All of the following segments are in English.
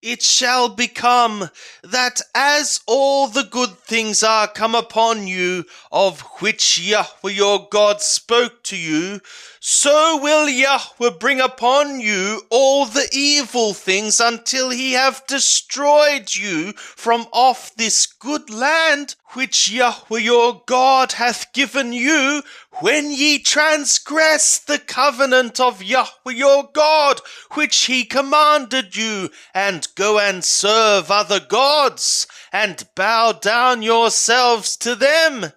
It shall become that as all the good things are come upon you, of which Yahweh your God spoke to you, so will Yahweh bring upon you all the evil things until he have destroyed you from off this good land which Yahweh your God hath given you, when ye transgress the covenant of Yahweh your God, which he commanded you, and go and serve other gods, and bow down yourselves to them.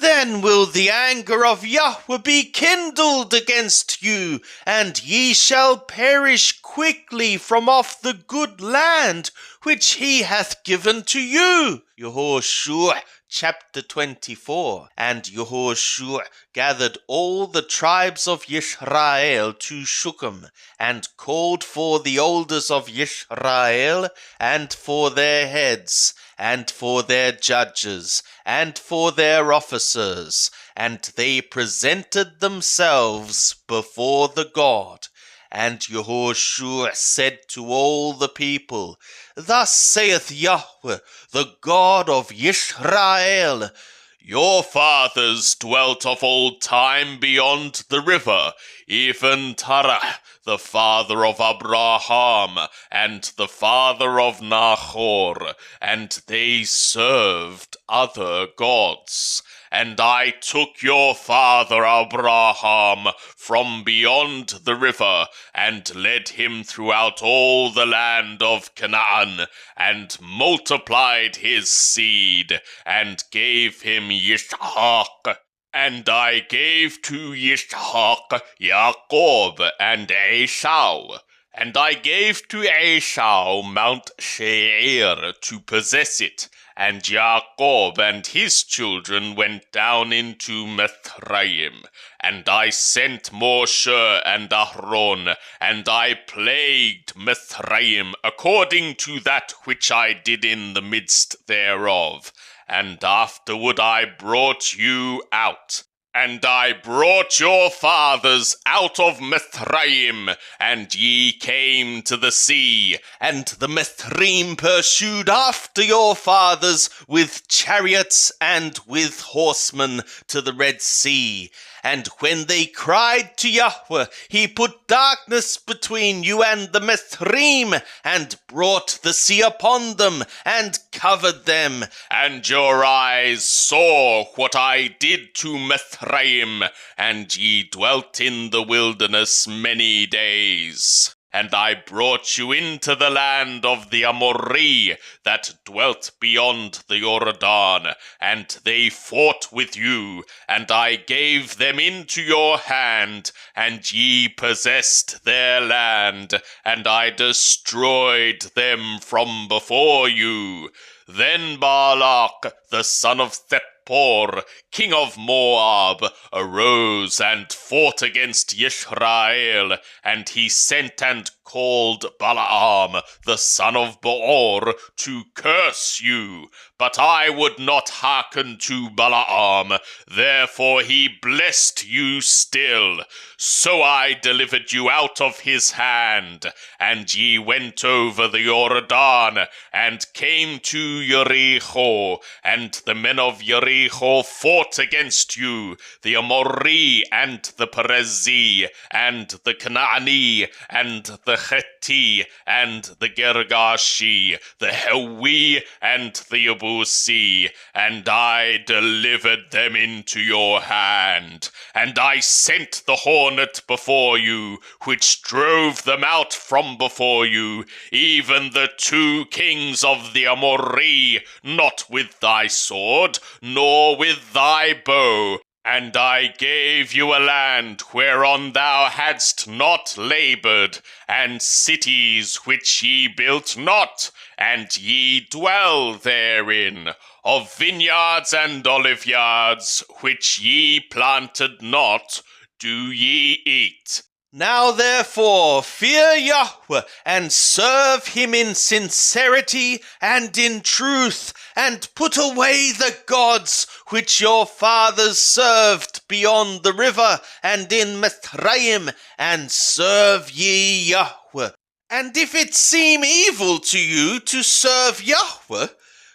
Then will the anger of Yahweh be kindled against you, and ye shall perish quickly from off the good land which he hath given to you. Yehoshua chapter 24. And Yehoshua gathered all the tribes of Yisrael to Shukam, and called for the elders of Yisrael, and for their heads, and for their judges, and for their officers, and they presented themselves before the God. And Yehoshua said to all the people, Thus saith Yahweh, the God of Yisrael, Your fathers dwelt of old time beyond the river, even Terah, the father of Abraham, and the father of Nahor, and they served other gods. And I took your father Abraham from beyond the river, and led him throughout all the land of Canaan, and multiplied his seed, and gave him Yishak. And I gave to Yishak Jacob and Esau. And I gave to Esau Mount Seir to possess it, and Jacob and his children went down into Mithraim. And I sent Moshe and Aaron, and I plagued Mithraim according to that which I did in the midst thereof. And afterward I brought you out. And I brought your fathers out of Mithraim, and ye came to the sea, and the Mithraim pursued after your fathers with chariots and with horsemen to the Red Sea. And when they cried to Yahweh, he put darkness between you and the Mithraim, and brought the sea upon them, and covered them. And your eyes saw what I did to Mithraim, and ye dwelt in the wilderness many days. And I brought you into the land of the Amorri that dwelt beyond the Jordan, and they fought with you, and I gave them into your hand, and ye possessed their land, and I destroyed them from before you. Then Balak, the son of Zippor, king of Moab, arose and fought against Yisrael, and he sent and called Balaam, the son of Beor, to curse you. But I would not hearken to Balaam, therefore he blessed you still. So I delivered you out of his hand, and ye went over the Jordan, and came to Jericho, and the men of Jericho fought against you, the Amorri, and the Perezi, and the Canaani, and the Chetti, and the Girgashi, the Hewi, and the Yebusi, and I delivered them into your hand. And I sent the hornet before you, which drove them out from before you, even the 2 kings of the Amorri, not with thy sword, nor with thy bow. And I gave you a land whereon thou hadst not labored, and cities which ye built not, and ye dwell therein, of vineyards and oliveyards, which ye planted not, do ye eat. Now therefore fear Yahweh, and serve him in sincerity and in truth, and put away the gods which your fathers served beyond the river and in Mithraim, and serve ye Yahweh. And if it seem evil to you to serve Yahweh,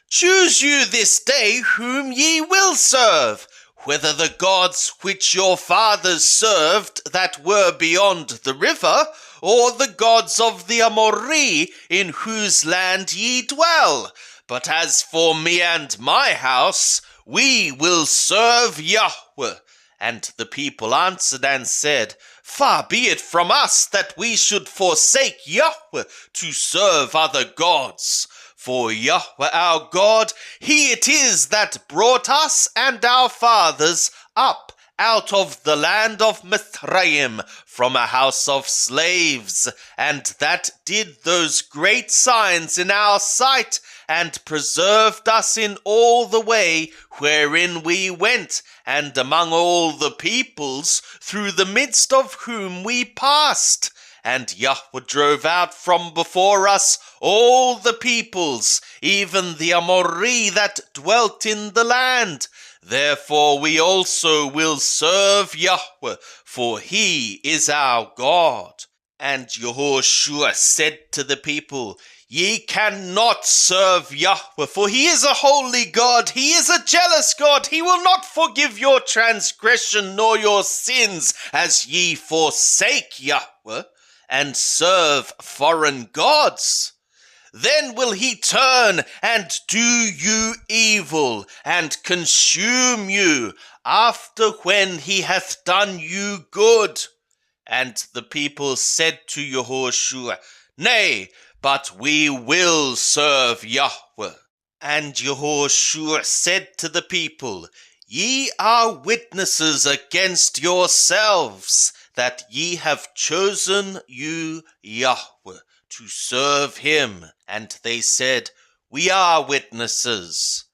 choose you this day whom ye will serve, whether the gods which your fathers served that were beyond the river, or the gods of the Amorri in whose land ye dwell. But as for me and my house, we will serve Yahweh. And the people answered and said, Far be it from us that we should forsake Yahweh to serve other gods. For Yahweh our God, he it is that brought us and our fathers up out of the land of Mithraim from a house of slaves, and that did those great signs in our sight, and preserved us in all the way wherein we went, and among all the peoples through the midst of whom we passed. And Yahweh drove out from before us all the peoples, even the Amorri that dwelt in the land. Therefore we also will serve Yahweh, for he is our God. And Yehoshua said to the people, Ye cannot serve Yahweh, for he is a holy God. He is a jealous God. He will not forgive your transgression nor your sins, as ye forsake Yahweh and serve foreign gods. Then will he turn and do you evil, and consume you, after when he hath done you good. And the people said to Yehoshua, Nay, but we will serve Yahweh. And Yehoshua said to the people, Ye are witnesses against yourselves, that ye have chosen you Yahweh to serve him. And they said, We are witnesses.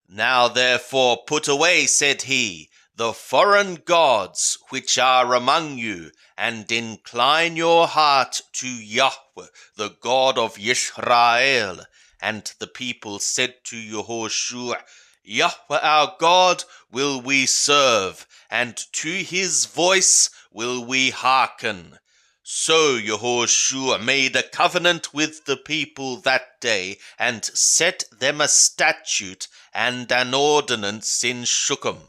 Now therefore put away, said he, the foreign gods which are among you, and incline your heart to Yahweh, the God of Israel. And the people said to Yehoshua, Yahweh our God will we serve, and to his voice will we hearken. So Yehoshua made a covenant with the people that day, and set them a statute and an ordinance in Shukam.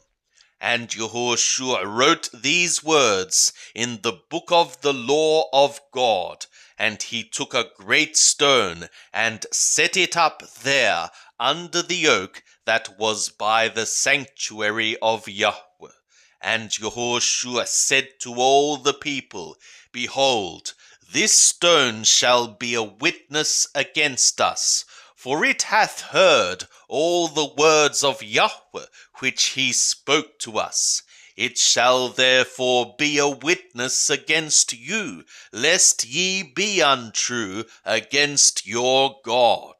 And Yehoshua wrote these words in the book of the law of God, and he took a great stone and set it up there under the oak that was by the sanctuary of Yahweh. And Yehoshua said to all the people, Behold, this stone shall be a witness against us, for it hath heard all the words of Yahweh which he spoke to us. It shall therefore be a witness against you, lest ye be untrue against your God.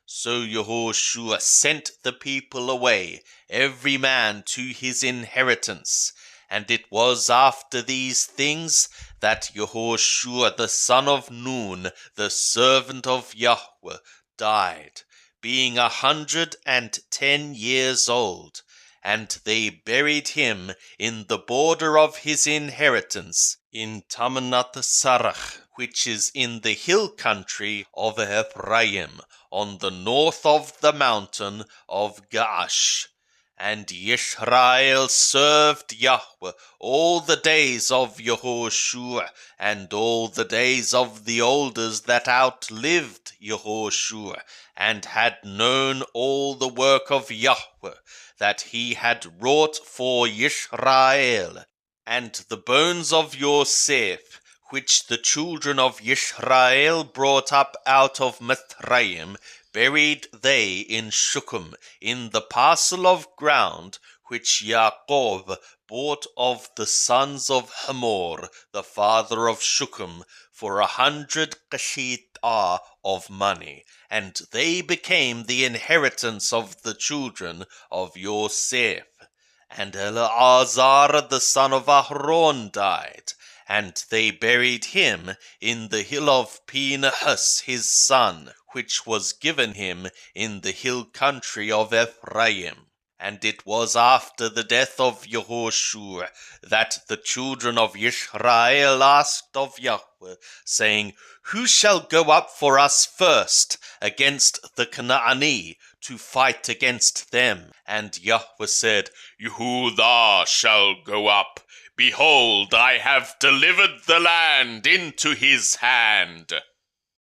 So Yehoshua sent the people away, every man to his inheritance. And it was after these things that Yehoshua the son of Nun, the servant of Yahweh, died, being 110 years old. And they buried him in the border of his inheritance in Tamnath Sarach, which is in the hill country of Ephraim, on the north of the mountain of Gaash. And Israel served Yahweh all the days of Yehoshua, and all the days of the elders that outlived Yehoshua, and had known all the work of Yahweh that he had wrought for Israel. And the bones of Yosef, which the children of Israel brought up out of Mithraim, buried they in Shukam, in the parcel of ground which Yaakov bought of the sons of Hamor, the father of Shukam, for 100 kashitah of money, and they became the inheritance of the children of Yosef. And Eleazar the son of Aaron died, and they buried him in the hill of Pinehas his son, which was given him in the hill country of Ephraim. And it was after the death of Yehoshua that the children of Israel asked of Yahweh, saying, Who shall go up for us first against the Canaanite to fight against them? And Yahweh said, Yehudah shall go up. Behold, I have delivered the land into his hand.